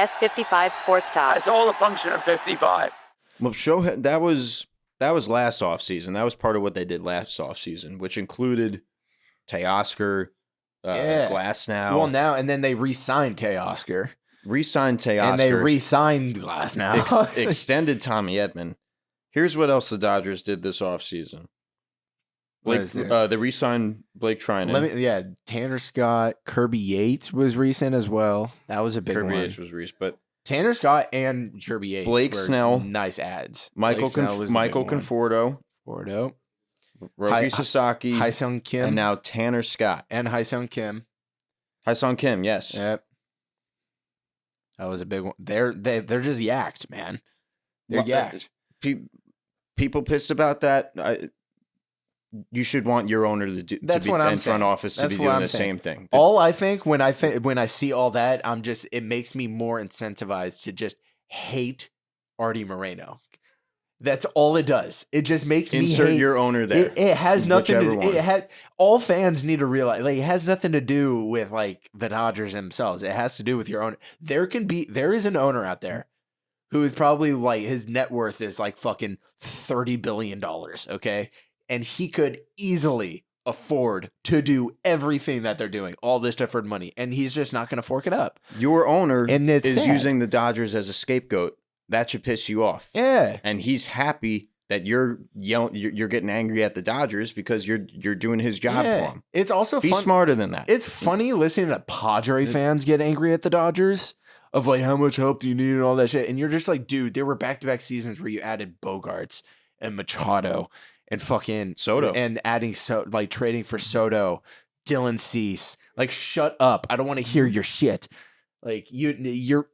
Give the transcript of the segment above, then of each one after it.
S55 Sports Talk. That's all a function of 55. Well, that was last offseason. That was part of what they did last offseason, which included Teoscar, Glasnow. Well, now and then they re-signed Teoscar. Re-signed Teoscar. And they re-signed Glasnow. Extended Tommy Edman. Here's what else the Dodgers did this offseason. They re-signed Blake Trinan. Tanner Scott, Kirby Yates was recent as well. That was a big one. Kirby Yates was recent, but Tanner Scott and Kirby Yates. Blake were Snell, nice ads. Michael Conforto, Roki Sasaki, Hyesung Kim, and now Tanner Scott and Hyesung Kim. Hyesung Kim, yes. Yep. That was a big one. They're just yacked, man. They're yacked. People pissed about that. You should want your owner to be in front office to be doing the same thing. All I think when I see all that, it makes me more incentivized to just hate Artie Moreno. That's all it does. It just makes me insert your owner there. It has nothing to all fans need to realize, like, it has nothing to do with like the Dodgers themselves. It has to do with your owner. There is an owner out there who is probably like, his net worth is like fucking $30 billion. Okay. And he could easily afford to do everything that they're doing, all this deferred money, and he's just not going to fork it up. Your owner is sad. Using the Dodgers as a scapegoat. That should piss you off. Yeah, and he's happy that you're getting angry at the Dodgers because you're doing his job for him. It's also be smarter than that. It's funny listening to Padre fans get angry at the Dodgers of like, how much help do you need and all that shit, and you're just like, dude, there were back-to-back seasons where you added Bogarts and Machado. And fucking Soto. And adding trading for Soto, Dylan Cease. Like, shut up. I don't want to hear your shit. Like, you're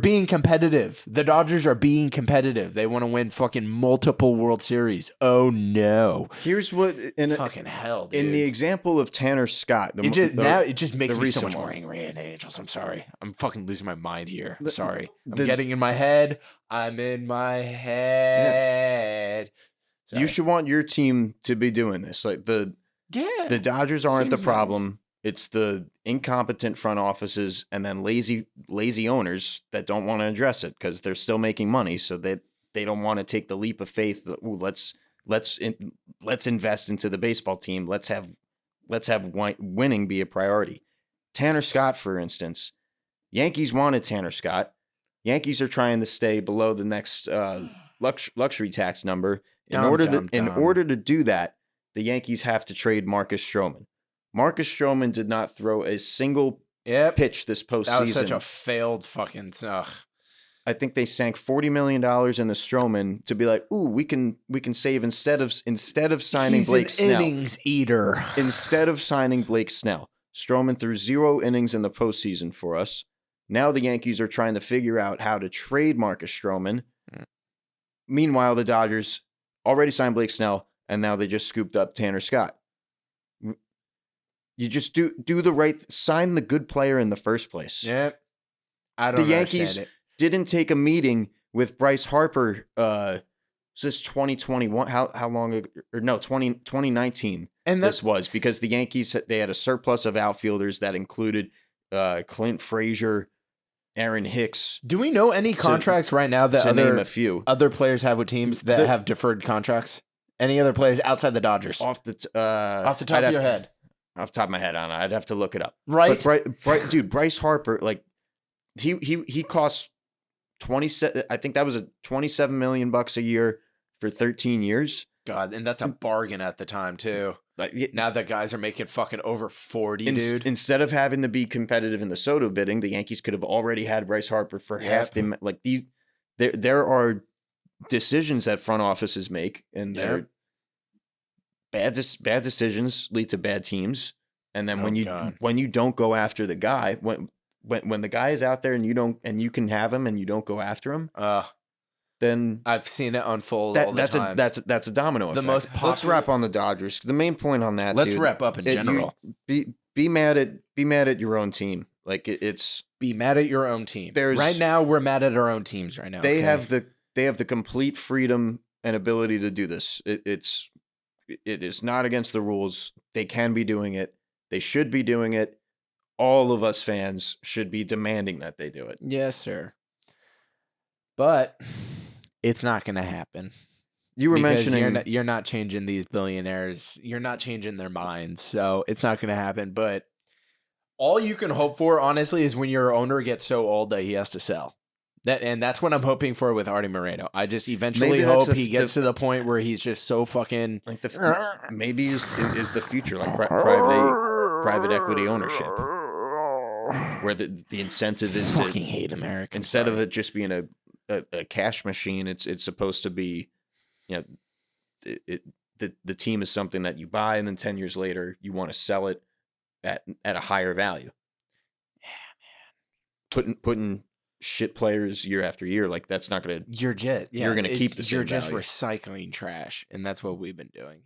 being competitive. The Dodgers are being competitive. They want to win fucking multiple World Series. Oh no. Here's what fucking hell, dude. In the example of Tanner Scott, it just makes me so much more angry at Angels. I'm sorry. I'm fucking losing my mind here. I'm sorry. I'm getting in my head. I'm in my head. Yeah. You should want your team to be doing this. Like the Dodgers aren't the problem. Nice. It's the incompetent front offices and then lazy owners that don't want to address it because they're still making money. So they don't want to take the leap of faith. That, let's invest into the baseball team. Let's have winning be a priority. Tanner Scott, for instance, Yankees wanted Tanner Scott. Yankees are trying to stay below the next luxury tax number. In order to do that, the Yankees have to trade Marcus Stroman. Marcus Stroman did not throw a single pitch this postseason. That was such a failed fucking. Ugh. I think they sank $40 million in the Stroman to be like, ooh, we can save instead of signing Blake Snell. Innings eater. Instead of signing Blake Snell, Stroman threw 0 innings in the postseason for us. Now the Yankees are trying to figure out how to trade Marcus Stroman. Meanwhile, the Dodgers already signed Blake Snell, and now they just scooped up Tanner Scott. You just do the right, sign the good player in the first place. Yep. I don't. The Yankees didn't take a meeting with Bryce Harper. Was this 2021? How long ago? Or no, 2019. And this was because the Yankees, they had a surplus of outfielders that included Clint Frazier, Aaron Hicks. Do we know any contracts right now that other players have with teams that have deferred contracts? Any other players outside the Dodgers? Off the top of your head? Off the top of my head, Anna, I'd have to look it up. Right? But dude, Bryce Harper, like he costs 27. I think that was $27 million a year for 13 years. God, and that's a bargain at the time too. Like, now that guys are making fucking over 40, dude. Instead of having to be competitive in the Soto bidding, the Yankees could have already had Bryce Harper for half the like these. There are decisions that front offices make, and they're bad decisions lead to bad teams. And then when you don't go after the guy, when the guy is out there and you can have him and you don't go after him, then I've seen it unfold all the time. That's a domino effect. Let's wrap on the Dodgers. The main point on that. Let's wrap up in general. Be mad at your own team. Like it's be mad at your own team. Right now, we're mad at our own teams. Right now, they have the complete freedom and ability to do this. It is not against the rules. They can be doing it. They should be doing it. all of us fans should be demanding that they do it. Yes, sir. But it's not going to happen. You were mentioning you're not changing these billionaires. You're not changing their minds. So it's not going to happen. But all you can hope for, honestly, is when your owner gets so old that he has to sell. And that's what I'm hoping for with Artie Moreno. I just eventually hope he gets to the point where he's just so fucking like maybe is the future, like private equity ownership, where the incentive is to fucking hate America instead of it just being a cash machine. It's supposed to be, you know, the team is something that you buy, and then 10 years later you want to sell it at a higher value. Yeah, man. Putting shit players year after year, like that's not gonna. You're gonna keep the same You're just value. recycling trash, and that's what we've been doing.